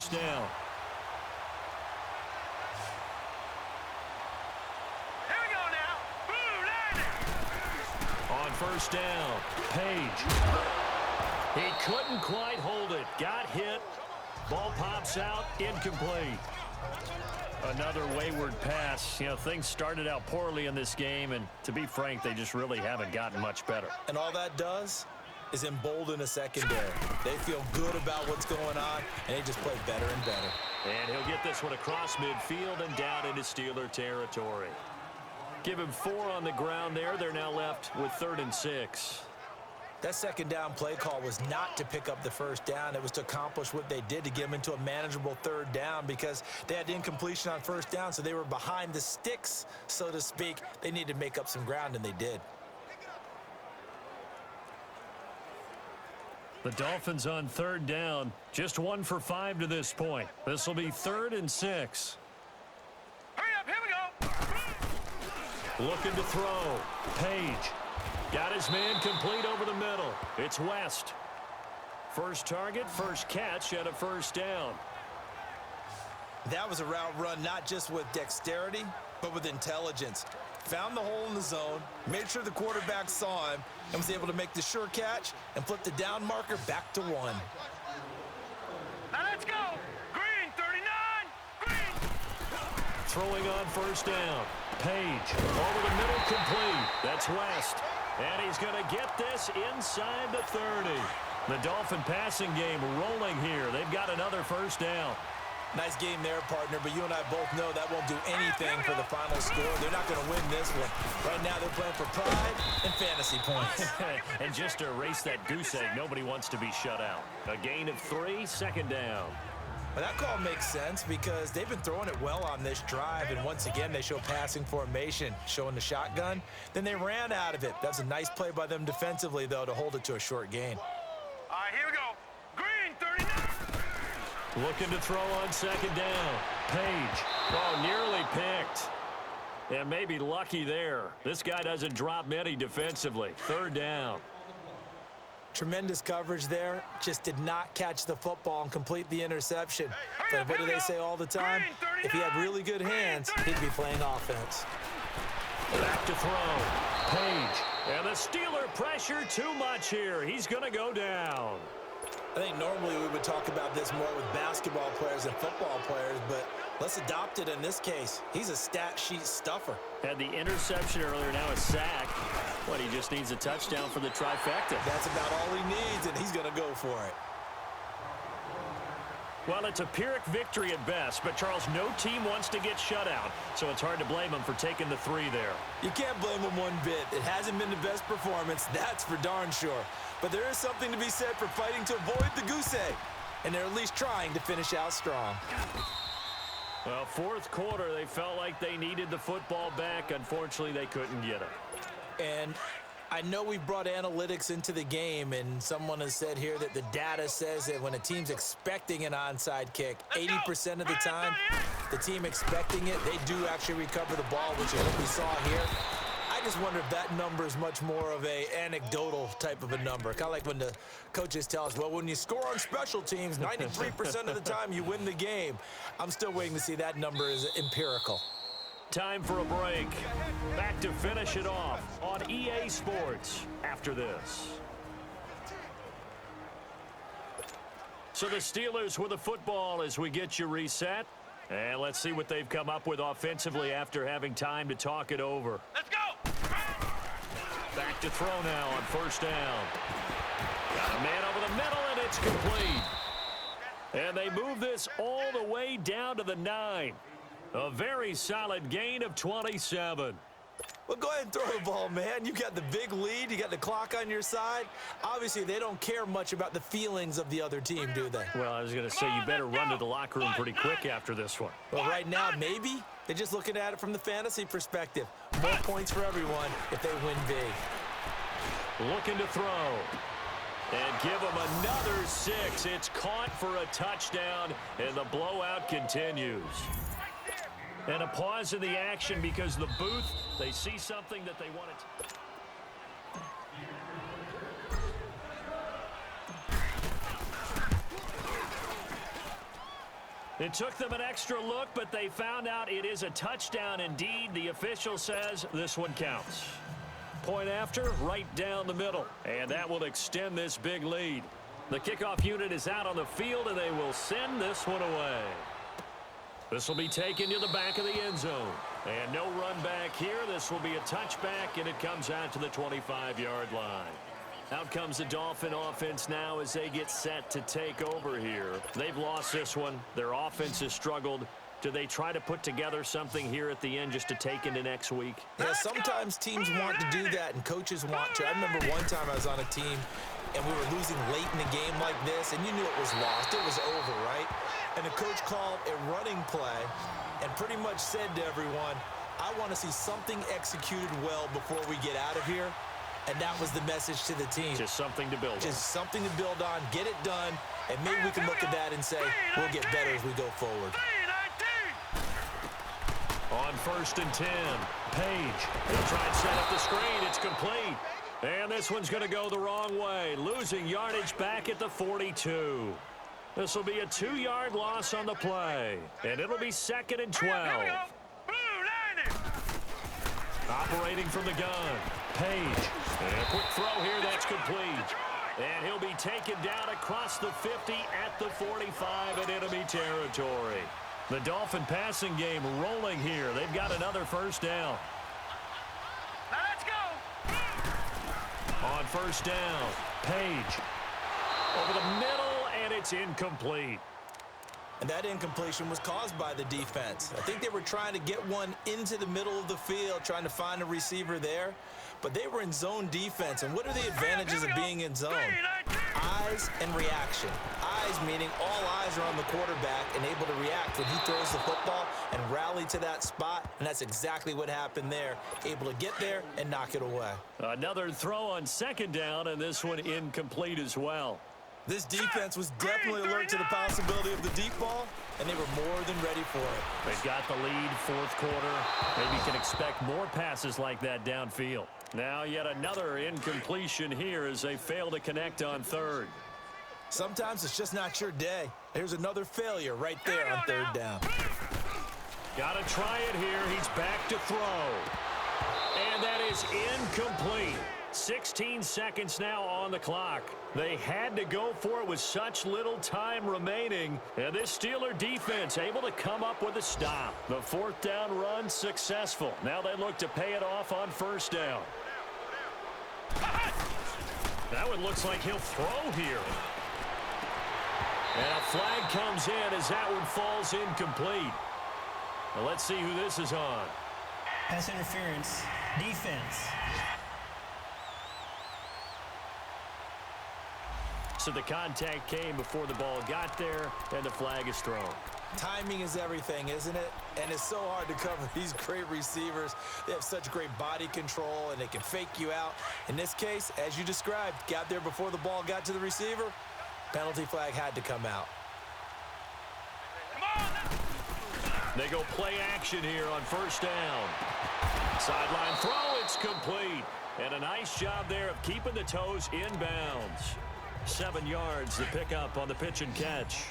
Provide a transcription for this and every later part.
first down. Here we go now. On first down, Page. He couldn't quite hold it. Got hit. Ball pops out, incomplete. Another wayward pass. You know, things started out poorly in this game, and to be frank, they just really haven't gotten much better. And all that does is embolden a secondary. They feel good about what's going on, and they just play better and better. And he'll get this one across midfield and down into Steeler territory. Give him 4 on the ground there. They're now left with 3rd and 6. That second down play call was not to pick up the first down. It was to accomplish what they did, to get them into a manageable 3rd down, because they had incompletion on first down, so they were behind the sticks, so to speak. They needed to make up some ground, and they did. The Dolphins on 3rd down. Just 1 for 5 to this point. This will be 3rd and 6. Hurry up, here we go. Looking to throw. Page. Got his man complete over the middle. It's West. First target, first catch, and a first down. That was a route run not just with dexterity, but with intelligence. Found the hole in the zone, made sure the quarterback saw him, and was able to make the sure catch and flip the down marker back to 1. Now let's go. Green, 39. Green. Throwing on first down. Page. Over the middle, complete. That's West. And he's going to get this inside the 30. The Dolphin passing game rolling here. They've got another first down. Nice game there, partner, but you and I both know that won't do anything for the final score. They're not going to win this one. Right now they're playing for pride and fantasy points. And just to erase that goose egg, nobody wants to be shut out. A gain of 3, second down. Well, that call makes sense because they've been throwing it well on this drive, and once again they show passing formation, showing the shotgun. Then they ran out of it. That's a nice play by them defensively, though, to hold it to a short gain. All right, here we go. Green, 39. Looking to throw on second down. Page. Oh, nearly picked. And maybe lucky there. This guy doesn't drop many defensively. 3rd down. Tremendous coverage there. Just did not catch the football and complete the interception. But what do they say all the time? If he had really good hands, he'd be playing offense. Back to throw. Page. And the Steeler pressure too much here. He's going to go down. I think normally we would talk about this more with basketball players and football players, but let's adopt it in this case. He's a stat sheet stuffer. Had the interception earlier, now a sack. What, he just needs a touchdown for the trifecta. That's about all he needs, and he's going to go for it. Well, it's a Pyrrhic victory at best, but, Charles, no team wants to get shut out, so it's hard to blame him for taking the 3 there. You can't blame him one bit. It hasn't been the best performance, that's for darn sure. But there is something to be said for fighting to avoid the goose egg, and they're at least trying to finish out strong. Well, 4th quarter, they felt like they needed the football back. Unfortunately, they couldn't get it. And I know we brought analytics into the game, and someone has said here that the data says that when a team's expecting an onside kick, 80% of the time, the team expecting it, they do actually recover the ball, which is what we saw here. I just wonder if that number is much more of a anecdotal type of a number. Kind of like when the coaches tell us, well, when you score on special teams, 93% of the time you win the game. I'm still waiting to see that number is empirical. Time for a break. Back to finish it off on EA Sports after this. So the Steelers with the football as we get you reset. And let's see what they've come up with offensively after having time to talk it over. Let's go. Back to throw now on first down. Got a man over the middle, and it's complete. And they move this all the way down to the 9. A very solid gain of 27. Well, go ahead and throw the ball, man. You got the big lead. You got the clock on your side. Obviously, they don't care much about the feelings of the other team, do they? Well, I was going to say you better run to the locker room pretty quick after this one. Well, right now, maybe. They're just looking at it from the fantasy perspective. More points for everyone if they win big. Looking to throw. And give him another 6. It's caught for a touchdown, and the blowout continues. And a pause in the action because the booth, they see something that they want to... It took them an extra look, but they found out it is a touchdown indeed. The official says this one counts. Point after, right down the middle. And that will extend this big lead. The kickoff unit is out on the field, and they will send this one away. This will be taken to the back of the end zone. And no run back here. This will be a touchback, and it comes out to the 25-yard line. Out comes the Dolphin offense now as they get set to take over here. They've lost this one. Their offense has struggled. Do they try to put together something here at the end just to take into next week? Yeah, sometimes teams want to do that and coaches want to. I remember one time I was on a team and we were losing late in the game like this, and you knew it was lost. It was over, right? And the coach called a running play and pretty much said to everyone, I want to see something executed well before we get out of here. And that was the message to the team. Just something to build on. Just something to build on, get it done, and maybe we can look at that and say, we'll get better as we go forward. On 1st and 10, Page. He'll try and set up the screen. It's complete. And this one's going to go the wrong way. Losing yardage back at the 42. This will be a 2-yard loss on the play. And it'll be 2nd and 12. Operating from the gun. Page. And a quick throw here that's complete. And he'll be taken down across the 50 at the 45 in enemy territory. The Dolphin passing game rolling here. They've got another first down. Now let's go. On 1st down, Page. Over the middle, and it's incomplete. And that incompletion was caused by the defense. I think they were trying to get one into the middle of the field, trying to find a receiver there. But they were in zone defense. And what are the advantages of being in zone? Eyes and reaction. Eyes meaning all eyes are on the quarterback and able to react when he throws the football and rally to that spot. And that's exactly what happened there. Able to get there and knock it away. Another throw on 2nd down, and this one incomplete as well. This defense was definitely alert to the possibility of the deep ball, and they were more than ready for it. They've got the lead, 4th quarter. Maybe can expect more passes like that downfield. Now yet another incompletion here as they fail to connect on 3rd. Sometimes it's just not your day. There's another failure right there on 3rd down. Got to try it here. He's back to throw. And that is incomplete. 16 seconds now on the clock. They had to go for it with such little time remaining. And this Steeler defense able to come up with a stop. The 4th down run successful. Now they look to pay it off on 1st down. That one looks like he'll throw here. And a flag comes in as that one falls incomplete. Well, let's see who this is on. Pass interference, defense. So the contact came before the ball got there, and the flag is thrown. Timing is everything, isn't it? And it's so hard to cover these great receivers. They have such great body control, and they can fake you out. In this case, as you described, got there before the ball got to the receiver. Penalty flag had to come out. They go play action here on 1st down. Sideline throw, it's complete. And a nice job there of keeping the toes inbounds. 7 yards to pick up on the pitch and catch.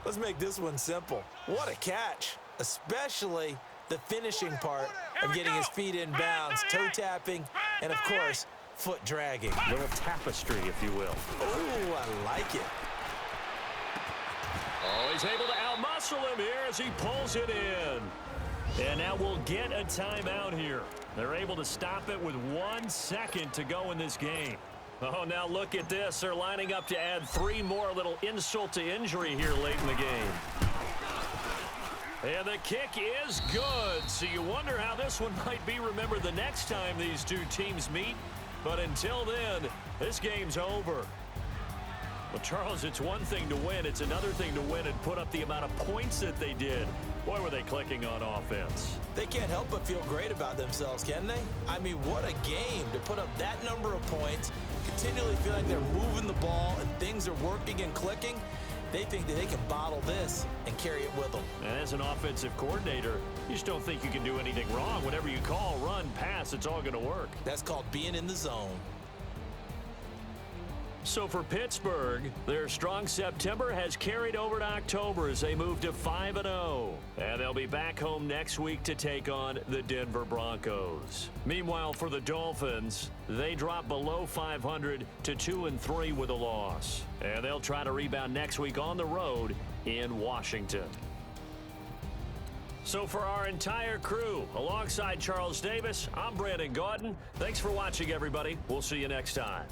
Let's make this one simple. What a catch, especially the finishing part of getting his feet in bounds, toe tapping, and of course, foot dragging. A little tapestry, if you will. Oh, I like it. Oh, he's able to outmuscle him here as he pulls it in. And now we'll get a timeout here. They're able to stop it with 1 second to go in this game. Oh, now look at this. They're lining up to add 3 more. Little insult to injury here late in the game. And the kick is good. So you wonder how this one might be remembered the next time these two teams meet. But until then, this game's over. Well, Charles, it's one thing to win. It's another thing to win and put up the amount of points that they did. Boy, were they clicking on offense. They can't help but feel great about themselves, can they? I mean, what a game to put up that number of points, continually feel like they're moving the ball and things are working and clicking. They think that they can bottle this and carry it with them. And as an offensive coordinator, you just don't think you can do anything wrong. Whatever you call, run, pass, it's all going to work. That's called being in the zone. So for Pittsburgh, their strong September has carried over to October as they move to 5-0. And they'll be back home next week to take on the Denver Broncos. Meanwhile, for the Dolphins, they drop below 500 to 2-3 with a loss. And they'll try to rebound next week on the road in Washington. So for our entire crew, alongside Charles Davis, I'm Brandon Gaudin. Thanks for watching, everybody. We'll see you next time.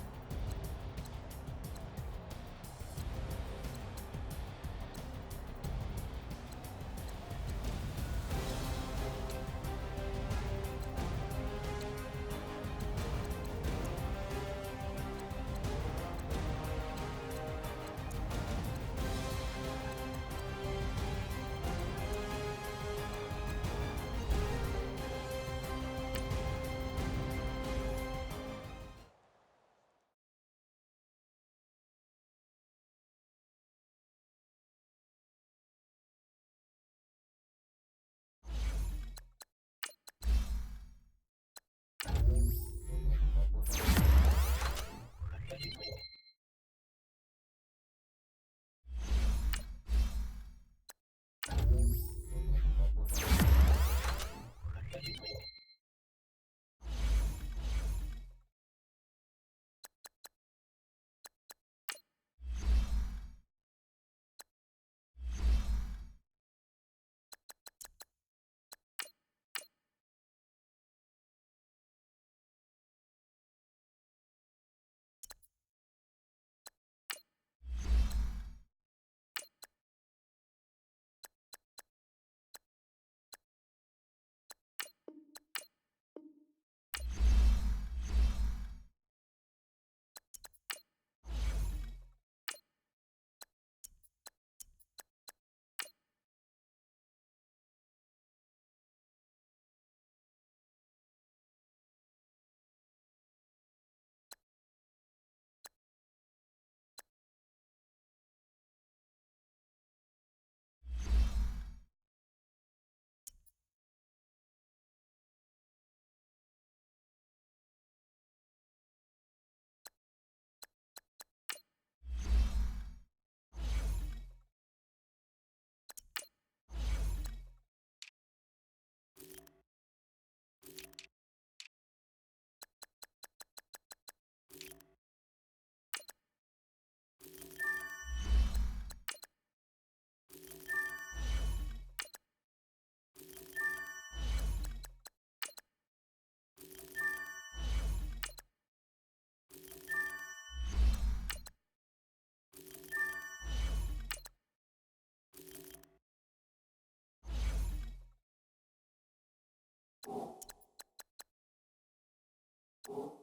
You